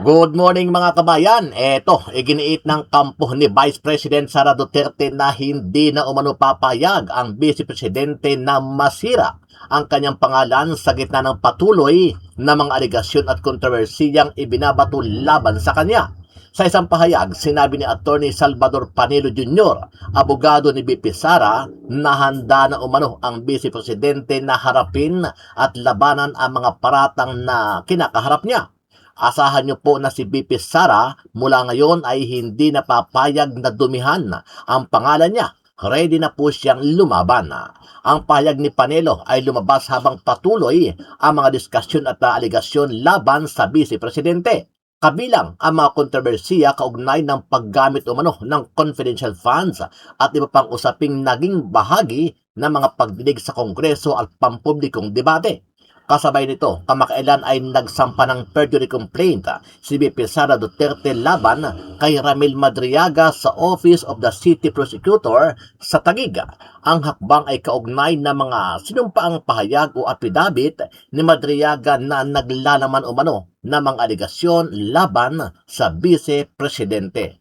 Good morning mga kabayan. Eto, iginiit ng kampo ni Vice President Sara Duterte na hindi na umano papayag ang Vice Presidente na masira ang kanyang pangalan sa gitna ng patuloy na mga aligasyon at kontrobersiyang ibinabato laban sa kanya. Sa isang pahayag, sinabi ni Attorney Salvador Panelo Jr., abogado ni BP Sara, na handa na umano ang Vice Presidente na harapin at labanan ang mga paratang na kinakaharap niya. Asahan niyo po na si BP Sara mula ngayon ay hindi napapayag na dumihan ang pangalan niya. Ready na po siyang lumaban. Ang pahayag ni Panelo ay lumabas habang patuloy ang mga diskusyon at aligasyon laban sa Vice Presidente. Kabilang ang mga kontrobersiya kaugnay ng paggamit umano ng confidential funds at iba pang usaping naging bahagi ng mga pagdinig sa Kongreso at pampublikong debate. Kasabay nito, kamakailan ay nagsampa ng perjury complaint si BP Sara Duterte laban kay Ramil Madriaga sa Office of the City Prosecutor sa Taguig. Ang hakbang ay kaugnay na mga sinumpaang pahayag o affidavit ni Madriaga na naglalaman umano na mga aligasyon laban sa Vice Presidente.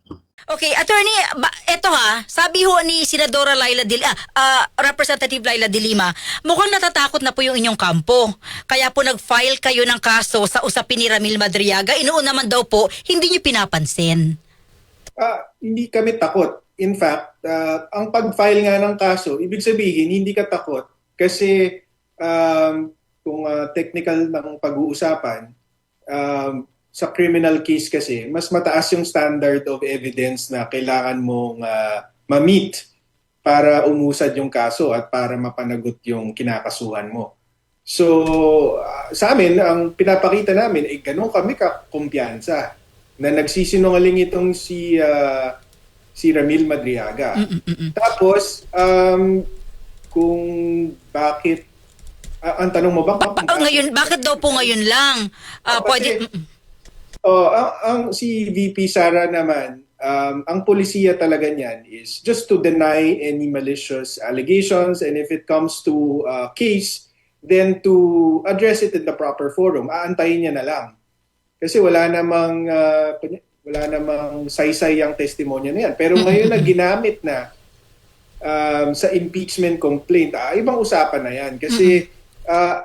Okay, attorney, eto sabi ho ni Senadora Representative Laila de Lima, mukhang natatakot na po yung inyong kampo. Kaya po nag-file kayo ng kaso sa usapin ni Ramil Madriaga. Inoon naman daw po, hindi niyo pinapansin. Hindi kami takot. In fact, ang pag-file nga ng kaso, ibig sabihin, hindi ka takot. Kasi kung technical ng pag-uusapan, sa criminal case kasi, mas mataas yung standard of evidence na kailangan mong ma-meet para umusad yung kaso at para mapanagot yung kinakasuhan mo. So, sa amin, ang pinapakita namin, ganun kami kakumpiyansa na nagsisinungaling itong si Ramil Madriaga. Tapos, kung bakit, ang tanong mo ba? Ngayon, bakit daw po ngayon lang? Pwede... ang si VP Sara naman, ang polisiya talaga niyan is just to deny any malicious allegations, and if it comes to case, then to address it in the proper forum. Aantayin niya na lang. Kasi wala namang saysay ang testimonya na yan. Pero ngayon na ginamit na sa impeachment complaint, ibang usapan na yan. Kasi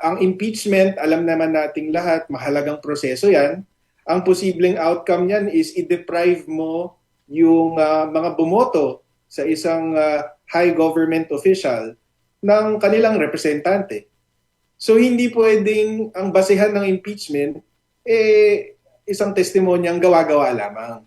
ang impeachment, alam naman nating lahat, mahalagang proseso yan. Ang posibleng outcome niyan is i-deprive mo yung mga bumoto sa isang high government official ng kanilang representante. So hindi pwedeng ang basehan ng impeachment isang testimonyang gawa-gawa lamang.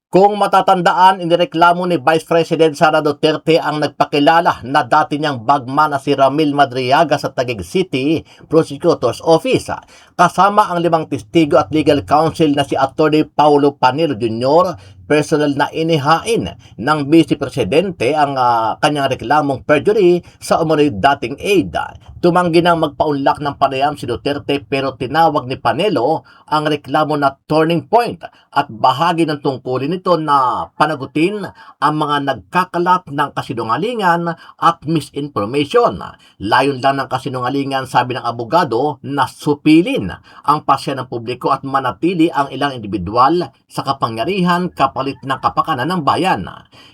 Kung matatandaan, inireklamo ni Vice President Sara Duterte ang nagpakilala na dati niyang bagman na si Ramil Madriaga sa Taguig City Prosecutor's Office. Kasama ang 5 testigo at legal counsel na si Atty. Paulo Panelo Jr., personal na inihain ng Vice Presidente ang kanyang reklamong perjury sa umano'y dating aide. Tumanggi nang magpaunlak ng panayam si Duterte pero tinawag ni Panelo ang reklamo na turning point at bahagi ng tungkulin nito na panagutin ang mga nagkakalat ng kasinungalingan at misinformation. Layon lang ng kasinungalingan, sabi ng abogado, na supilin ang pasya ng publiko at manatili ang ilang individual sa kapangyarihan kapalit ng kapakanan ng bayan.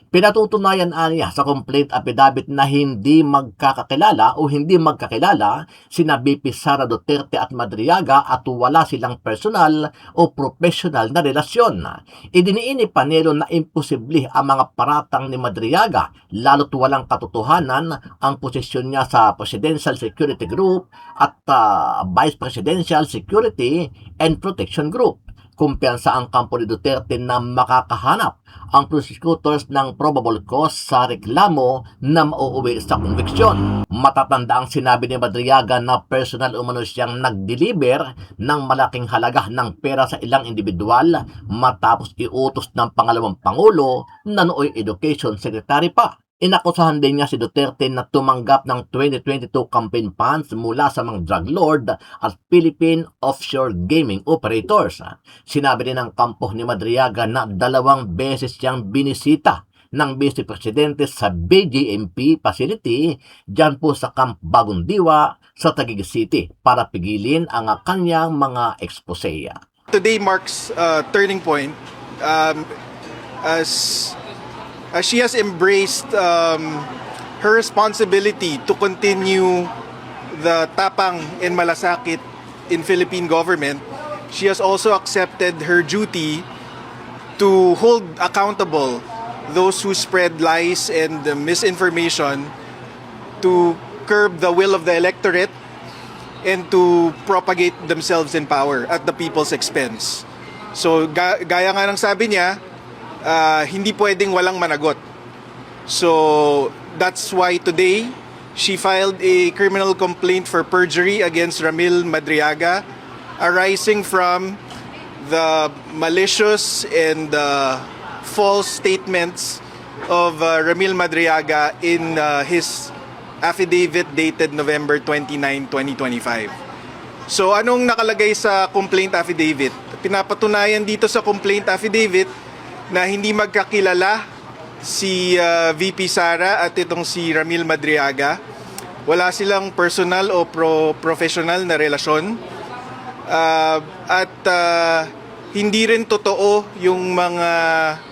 Pinatutunayan niya sa complaint affidavit na hindi magkakakilala o hindi magkakilala sina BP Sara Duterte at Madriaga at wala silang personal o professional na relasyon. Idiniin ni Panelo na imposible ang mga paratang ni Madriaga lalo't walang katotohanan ang posisyon niya sa Presidential Security Group at Vice Presidential Security and Protection Group. Kumpiyansa ang kampo ni Duterte na makakahanap ang prosecutors ng probable cause sa reklamo na mauuwi sa konviksyon. Matatanda ang sinabi ni Madriaga na personal umano siyang nag-deliver ng malaking halaga ng pera sa ilang individual matapos iutos ng pangalawang pangulo na nooy education secretary pa. Inakusahan din niya si Duterte na tumanggap ng 2022 campaign funds mula sa mga drug lord at Philippine offshore gaming operators. Sinabi din ng kampo ni Madriaga na 2 beses siyang binisita ng Vice Presidente sa BGMP facility dyan po sa Camp Bagong Diwa sa Taguig City para pigilin ang kanyang mga eksposeya. Today marks a turning point as she has embraced her responsibility to continue the tapang and malasakit in Philippine government. She has also accepted her duty to hold accountable those who spread lies and misinformation, to curb the will of the electorate, and to propagate themselves in power at the people's expense. So gaya nga ng sabi niya, hindi pwedeng walang managot. So that's why today she filed a criminal complaint for perjury against Ramil Madriaga, arising from the malicious and false statements of Ramil Madriaga in his affidavit dated November 29, 2025. So anong nakalagay sa complaint affidavit? Pinapatunayan dito sa complaint affidavit na hindi magkakilala si VP Sara at itong si Ramil Madriaga. Wala silang personal o professional na relasyon. At hindi rin totoo yung mga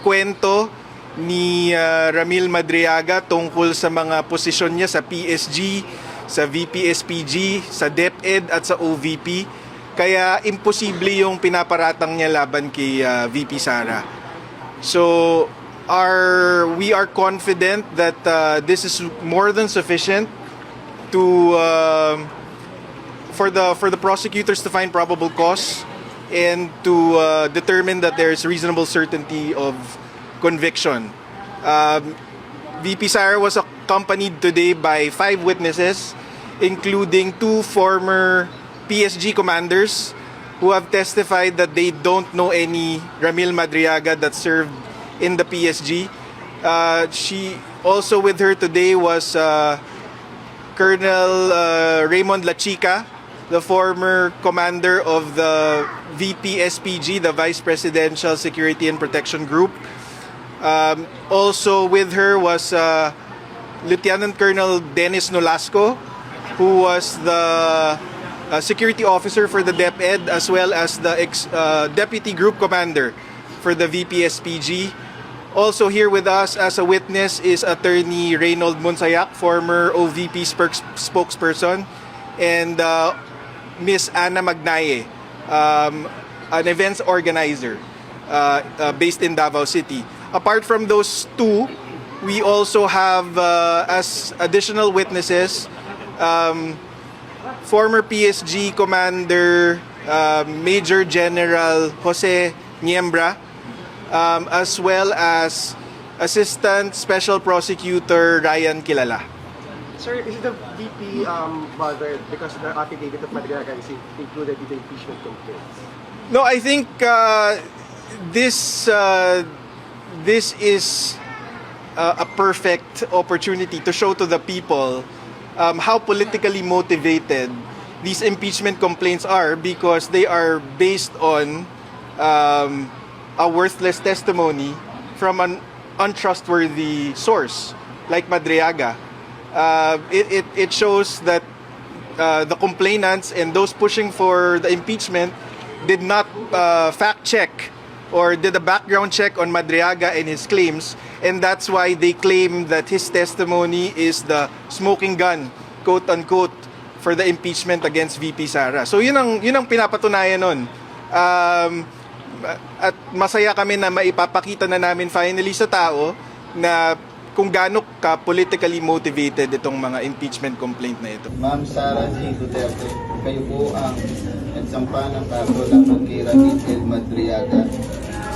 kwento ni Ramil Madriaga tungkol sa mga posisyon niya sa PSG, sa VP-SPG, sa DepEd at sa OVP. Kaya imposible yung pinaparatang niya laban kay VP Sara. So we are confident that this is more than sufficient to for the prosecutors to find probable cause and to determine that there is reasonable certainty of conviction. VP Sara was accompanied today by 5 witnesses, including 2 former PSG commanders who have testified that they don't know any Ramil Madriaga that served in the PSG. She also with her today was Colonel Raymond Lachica, the former commander of the VP-SPG, the Vice Presidential Security and Protection Group. Also with her was Lieutenant Colonel Dennis Nolasco, who was the security officer for the DepEd, as well as the deputy group commander for the VP-SPG. Also here with us as a witness is Attorney Reynold Monsayak, former OVP spokesperson, and Miss Ana Magnaye, an events organizer based in Davao City. Apart from those 2, we also have as additional witnesses former PSG Commander Major General Jose Niembra, as well as Assistant Special Prosecutor Ryan Kilala. Sir, is the VP bothered because the affidavit of Madriaga is included in the impeachment complaints? No, I think this is a perfect opportunity to show to the people how politically motivated these impeachment complaints are, because they are based on a worthless testimony from an untrustworthy source like Madriaga. It shows that the complainants and those pushing for the impeachment did not fact check or did a background check on Madriaga and his claims, and that's why they claim that his testimony is the smoking gun, quote unquote, for the impeachment against VP Sara. So yun ang pinapatunayan nun. At masaya kami na maipapakita na namin finally sa tao na kung gaano ka politically motivated itong mga impeachment complaint na ito. Ma'am Sara G. Duterte, kayo po ang nagsampa ng kaso laban kay Ramil L. Madriaga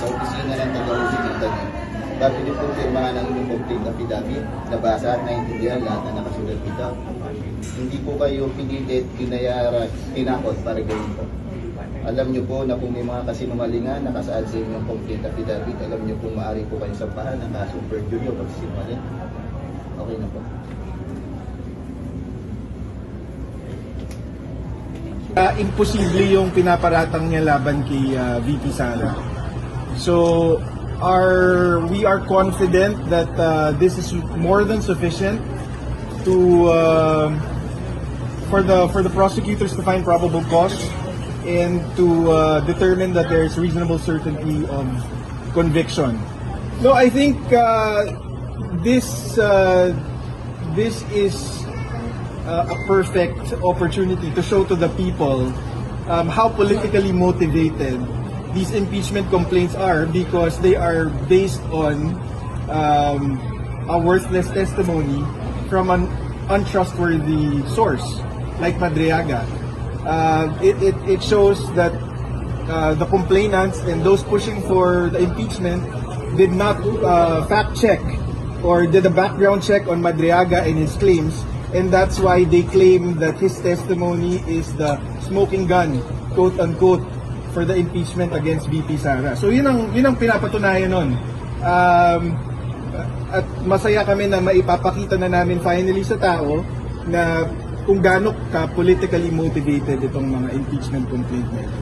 sa opisina ng Tagausin ng Taguig. Bakit din po firmahan ang inyong complaint affidavit, nabasa at naintindihan lahat na nakasulat dito. Hindi po kayo pinilit, pinayara, tinakot para gawin po. Alam niyo po na kung may mga kasinungalingan nakasaad sa inyong complaint affidavit, alam niyo po maaari po kayong sampahan ng kasong perjury o pagsisinungaling. Okay na po. Imposible yung pinaparatang niya laban kay VP Sara. So we are confident that this is more than sufficient to for the prosecutors to find probable cause and to determine that there is reasonable certainty of conviction. No, I think this is a perfect opportunity to show to the people how politically motivated these impeachment complaints are, because they are based on a worthless testimony from an untrustworthy source like Madriaga. It shows that the complainants and those pushing for the impeachment did not fact check or did a background check on Madriaga and his claims, and that's why they claim that his testimony is the smoking gun, quote unquote, for the impeachment against VP Sara. So yun ang pinapatunayan nun. At masaya kami na maipapakita na namin finally sa tao na kung gaano ka politically motivated itong mga impeachment complaint na ito.